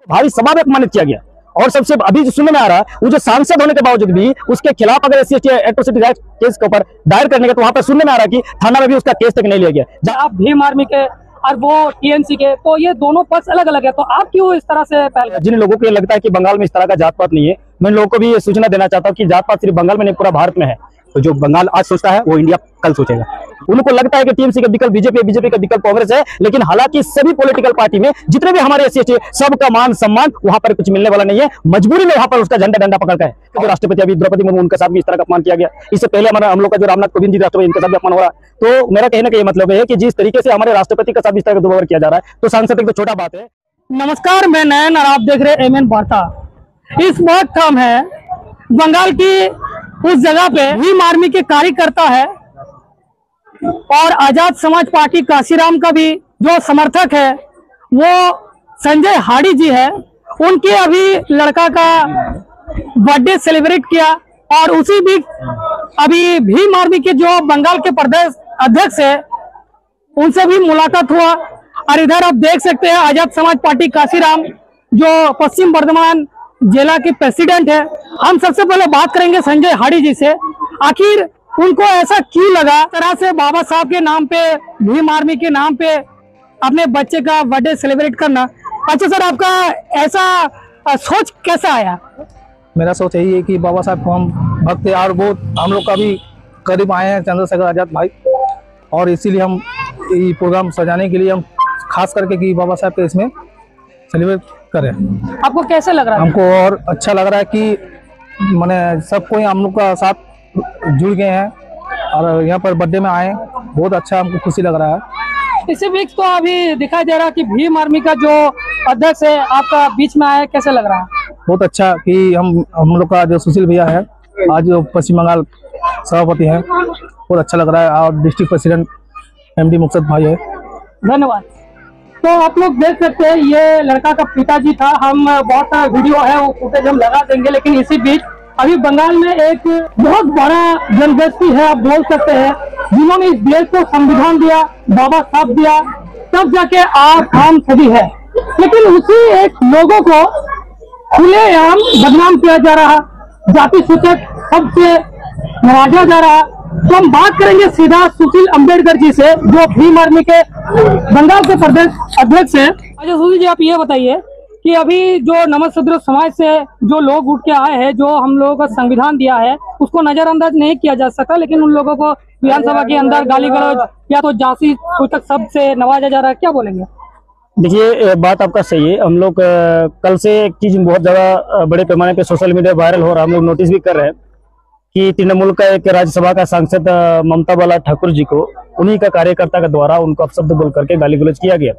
भारी सभा में अपमानित किया गया। और सबसे अभी जो सुनने में आ रहा है, वो जो सांसद होने के बावजूद भी उसके खिलाफ अगर SC/ST एट्रोसिटी एक्ट केस के ऊपर दायर करने का, तो वहां पर सुनने में आ रहा है कि थाना में भी उसका केस तक नहीं लिया गया। आप भीम आर्मी के और वो TMC के, तो ये दोनों पक्ष अलग अलग है, तो आप क्यों इस तरह से पहल? जिन लोगों को ये लगता है कि बंगाल में इस तरह का जात पात नहीं है, मैं लोगों को भी ये सूचना देना चाहता हूँ कि जात पात सिर्फ बंगाल में नहीं, पूरा भारत में है। तो जो बंगाल आज सोचता है वो इंडिया कल सोचेगा। उनको लगता है कि TMC का विकल्प बीजेपी, बीजेपी का विकल्प कांग्रेस है, लेकिन हालांकि सभी पॉलिटिकल पार्टी में जितने भी हमारे SC/ST सबका मान सम्मान वहां पर कुछ मिलने वाला नहीं है। मजबूरी में वहां पर उसका झंडा डंडा पकड़ है। जो राष्ट्रपति अभी द्रौपदी मुर्मू, उनके साथ भी इस तरह का अपमान किया गया। इससे पहले हमारा हम लोग का जो रामनाथ कोविंद जी राष्ट्रपति, इनके साथ भी अपमान हो रहा है। तो मेरा कहने का ये मतलब है कि जिस तरीके से हमारे राष्ट्रपति का साथ इस तरह का दुर्व्यवहार किया जा रहा है, तो सांसद तो छोटा बात है। नमस्कार, मैं नयन और आप देख रहे MN वार्ता। इस वक्त हम है बंगाल की उस जगह पे भीम आर्मी के कार्यकर्ता है और आजाद समाज पार्टी काशीराम का भी जो समर्थक है वो संजय हाड़ी जी है। उनके अभी लड़का का बर्थडे सेलिब्रेट किया और उसी बीच अभी भीम आर्मी के जो बंगाल के प्रदेश अध्यक्ष है उनसे भी मुलाकात हुआ। और इधर आप देख सकते हैं आजाद समाज पार्टी काशीराम जो पश्चिम बर्धमान जिला के प्रेसिडेंट है। हम सबसे पहले बात करेंगे संजय हाड़ी जी से, आखिर उनको ऐसा क्यों लगा तरह से बाबा साहब के नाम पे, भीम आर्मी के नाम पे अपने बच्चे का बर्थडे सेलिब्रेट करना। अच्छा सर, आपका ऐसा सोच कैसा आया? मेरा सोच यही है कि बाबा साहब को हम भक्त हैं और वो हम लोग का भी करीब आए हैं चंद्रशेखर आजाद भाई, और इसीलिए हम ये प्रोग्राम सजाने के लिए हम खास करके कि बाबा साहब के इसमें सेलिब्रेट करें। आपको कैसे लग रहा है? हमको और अच्छा लग रहा है कि मैंने सब कोई हम लोग का साथ जुड़ गए हैं और यहाँ पर बर्थडे में आए, बहुत अच्छा हमको खुशी लग रहा है। इसी बीच तो अभी दिखाई दे रहा है कि भीम आर्मी का जो अध्यक्ष है आपका बीच में आया, कैसे लग रहा है? बहुत अच्छा कि हम लोग का जो सुशील भैया है आज जो पश्चिम बंगाल सभापति है, बहुत अच्छा लग रहा है, और डिस्ट्रिक्ट प्रेसिडेंट MD मुक्सद भाई है। धन्यवाद। तो आप लोग देख सकते हैं ये लड़का का पिताजी था। हम बहुत सारा वीडियो है वो फुटेज हम लगा देंगे, लेकिन इसी बीच अभी बंगाल में एक बहुत बड़ा जनगोष्ठी है, आप बोल सकते हैं, जिन्होंने इस देश को संविधान दिया, बाबा साहब दिया, तब जाके आप हम सभी है। लेकिन उसी एक लोगों को खुलेआम बदनाम किया जा रहा, जाति सूचक सबसे नवाजा जा रहा। तो हम बात करेंगे सीधा सुशील अंबेडकर जी से, जो भीम आर्मी के बंगाल के प्रदेश अध्यक्ष हैं। अच्छा सुशील जी, आप ये बताइए कि अभी जो नमशूद्र समाज से जो लोग उठ के आए हैं, जो हम लोगों का संविधान दिया है उसको नजरअंदाज नहीं किया जा सका, लेकिन उन लोगों को विधानसभा के अंदर गाली गलौज या तो जाति सूचक शब्द से नवाजा जा रहा है, क्या बोलेंगे? देखिए, बात आपका सही है। हम लोग कल से एक चीज बहुत ज्यादा बड़े पैमाने पे सोशल मीडिया वायरल हो रहा है, हम लोग नोटिस भी कर रहे हैं कि तृणमूल का एक राज्यसभा का सांसद ममता बाला ठाकुर जी को उन्हीं का कार्यकर्ता के द्वारा उनको अपशब्द बोल करके गाली गलौज किया गया।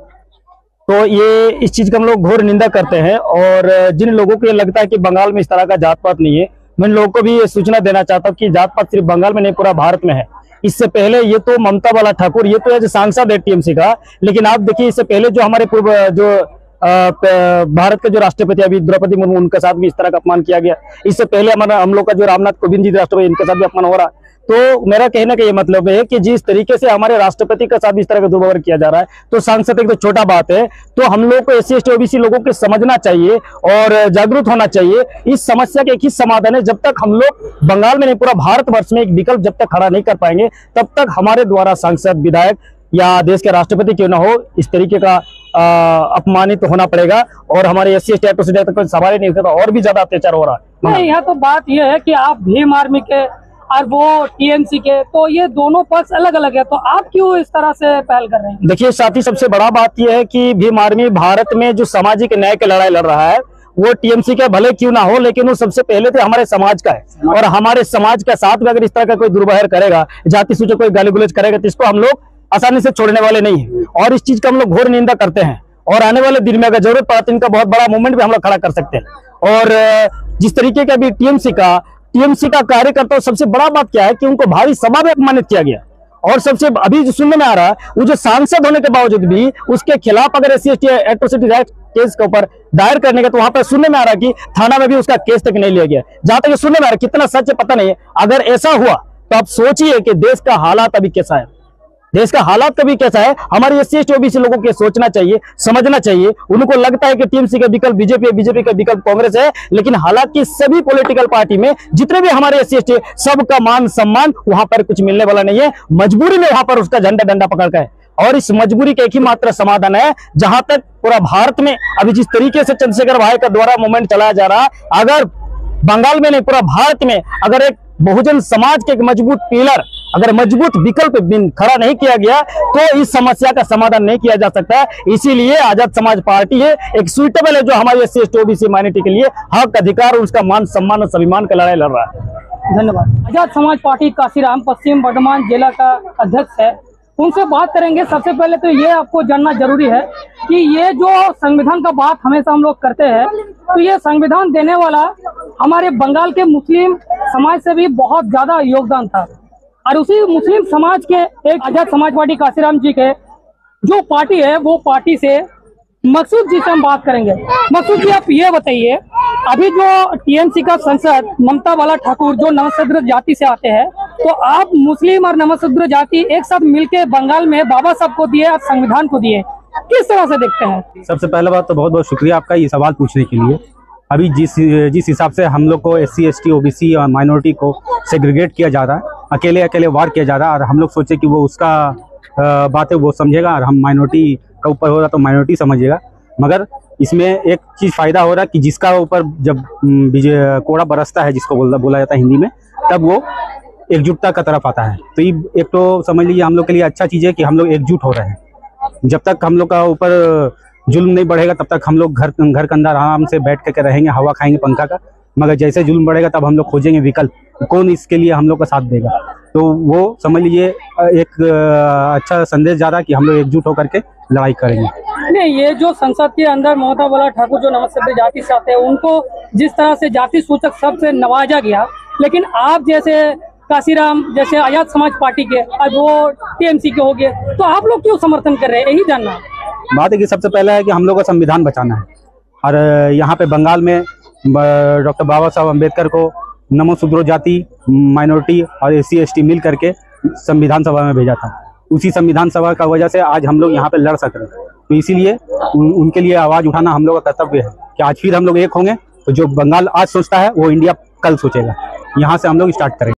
तो ये इस चीज का हम लोग घोर निंदा करते हैं। और जिन लोगों को ये लगता है कि बंगाल में इस तरह का जात पात नहीं है, मैं लोगों को भी ये सूचना देना चाहता हूँ कि जात पात सिर्फ बंगाल में नहीं, पूरा भारत में है। इससे पहले ये तो ममता बाला ठाकुर ये तो सांसद है TMC का, लेकिन आप देखिए इससे पहले जो हमारे पूर्व जो भारत के जो राष्ट्रपति अभी द्रौपदी मुर्मू, उनके साथ भी इस तरह का अपमान किया गया। इससे पहले हम लोग का जो रामनाथ कोविंद जी राष्ट्रपति, इनके साथ भी अपमान हो रहा है। तो मेरा कहने का ये मतलब है कि जिस तरीके से हमारे राष्ट्रपति के साथ इस तरह का दुर्व्यवहार किया जा रहा है, तो सांसद एक तो छोटा बात है। तो हम लोग को SC/ST OBC लोगों को समझना चाहिए और जागरूक होना चाहिए। इस समस्या के एक ही समाधान है, जब तक हम लोग बंगाल में नहीं, पूरा भारतवर्ष में एक विकल्प जब तक खड़ा नहीं कर पाएंगे, तब तक हमारे द्वारा सांसद, विधायक या देश के राष्ट्रपति क्यों ना हो, इस तरीके का अपमानित होना पड़ेगा। और हमारे SC/ST एट्रोसिटी तक कोई सवाल ही नहीं होता, और भी ज्यादा अत्याचार हो रहा है। यहाँ तो बात यह है कि आप भीम आर्मी के और वो TMC के, तो ये दोनों पक्ष अलग अलग है, तो आप क्यों इस तरह से पहल कर रहे हैं? देखिए साथी, सबसे बड़ा बात यह है कि भीम आर्मी भारत में जो सामाजिक न्याय की लड़ाई लड़ रहा है, वो TMC के भले क्यों ना हो, लेकिन वो सबसे पहले तो हमारे समाज का है। और हमारे समाज के साथ में अगर इस तरह का कोई दुर्व्यवहार करेगा, जाति सूचक कोई गाली गुलज करेगा, तो इसको हम लोग आसानी से छोड़ने वाले नहीं है। और इस चीज का हम लोग घोर निंदा करते हैं। और आने वाले दिन में अगर जरूरत पड़ा तो इनका बहुत बड़ा मूवमेंट भी हम लोग खड़ा कर सकते हैं। और जिस तरीके का भी TMC का कार्यकर्ता, सबसे बड़ा बात क्या है कि उनको भारी सभा में अपमानित किया गया। और सबसे अभी जो सुनने में आ रहा है, वो जो सांसद होने के बावजूद भी उसके खिलाफ अगर SC/ST एट्रोसिटी एक्ट केस के ऊपर दायर करने का, तो वहां पर सुनने में आ रहा है कि थाना में भी उसका केस तक नहीं लिया गया। जहां तक सुनने में आ रहा है, कितना सच है पता नहीं है। अगर ऐसा हुआ तो आप सोचिए कि देश का हालात अभी कैसा है। देश का हालात कभी कैसा है, हमारे SC/ST OBC लोगों के सोचना चाहिए, समझना चाहिए। उनको लगता है कि टीएमसी का विकल्प बीजेपी है, बीजेपी का विकल्प कांग्रेस है, लेकिन हालांकि सभी पॉलिटिकल पार्टी में जितने भी हमारे SC/ST सबका मान सम्मान वहां पर कुछ मिलने वाला नहीं है। मजबूरी में वहां पर उसका झंडा डंडा पकड़ का है, और इस मजबूरी का एक ही मात्र समाधान है। जहां तक पूरा भारत में अभी जिस तरीके से चंद्रशेखर भाई का द्वारा मूवमेंट चलाया जा रहा है, अगर बंगाल में नहीं पूरा भारत में अगर एक बहुजन समाज के एक मजबूत पिलर, अगर मजबूत विकल्प खड़ा नहीं किया गया तो इस समस्या का समाधान नहीं किया जा सकता। इसीलिए आजाद समाज पार्टी है एक सुइटेबल है जो हमारे SC/ST OBC माइनॉरिटी के लिए हक, अधिकार और उसका मान सम्मान और स्वाभिमान का लड़ाई लड़ रहा है। धन्यवाद। आजाद समाज पार्टी काशीराम पश्चिम बर्धमान जिला का अध्यक्ष है, उनसे बात करेंगे। सबसे पहले तो ये आपको जानना जरूरी है कि ये जो संविधान का बात हमेशा हम लोग करते हैं, तो ये संविधान देने वाला हमारे बंगाल के मुस्लिम समाज से भी बहुत ज्यादा योगदान था, और उसी मुस्लिम समाज के एक आजाद समाज पार्टी काशीराम जी के जो पार्टी है वो पार्टी से मकसूद जी से हम बात करेंगे। मकसूद जी, आप ये बताइए, अभी जो टीएमसी का सांसद ममता बाला ठाकुर जो नमशूद्र जाति से आते हैं, तो आप मुस्लिम और नमशूद्र जाति एक साथ मिलके बंगाल में बाबा साहब को दिए और संविधान को दिए, किस तरह से देखते हैं? सबसे पहले बात तो बहुत बहुत शुक्रिया आपका ये सवाल पूछने के लिए। अभी जिस हिसाब से हम लोग को SC/ST OBC और माइनॉरिटी को सेग्रीगेट किया जा रहा है, अकेले अकेले वार किया जा रहा है, और हम लोग सोचे कि वो उसका बात है वो समझेगा, और हम माइनॉरिटी का ऊपर हो रहा तो माइनॉरिटी समझेगा। मगर इसमें एक चीज़ फ़ायदा हो रहा है कि जिसका ऊपर जब कोड़ा बरसता है, जिसको बोला जाता है हिंदी में, तब वो एकजुटता का तरफ आता है। तो ये एक तो समझ लीजिए हम लोग के लिए अच्छा चीज़ है कि हम लोग एकजुट हो रहे हैं। जब तक हम लोग का ऊपर जुल्म नहीं बढ़ेगा तब तक हम लोग घर के अंदर आराम से बैठ करके रहेंगे, हवा खाएंगे पंखा का। मगर जैसे जुल्म बढ़ेगा तब हम लोग खोजेंगे विकल्प, कौन इसके लिए हम लोग का साथ देगा। तो वो समझ लीजिए एक अच्छा संदेश जा रहा है कि हम लोग एकजुट होकर के लड़ाई करेंगे। नहीं, ये जो संसद के अंदर ममता बाला ठाकुर जो नमशूद्र जाति से आते हैं, उनको जिस तरह से जाति सूचक शब्द से नवाजा गया, लेकिन आप जैसे काशीराम जैसे आजाद समाज पार्टी के, अब वो टीएमसी के हो गए, तो आप लोग क्यों समर्थन कर रहे हैं? यही जानना बात है कि सबसे पहला है कि हम लोग का संविधान बचाना है, और यहाँ पे बंगाल में डॉक्टर बाबा साहब अम्बेडकर को नमशूद्र जाति, माइनॉरिटी और SC/ST मिल करके संविधान सभा में भेजा था। उसी संविधान सभा का वजह से आज हम लोग यहाँ पे लड़ सक रहे हैं। तो इसीलिए उनके लिए आवाज़ उठाना हम लोग का कर्तव्य है कि आज फिर हम लोग एक होंगे, तो जो बंगाल आज सोचता है वो इंडिया कल सोचेगा। यहाँ से हम लोग स्टार्ट करेंगे।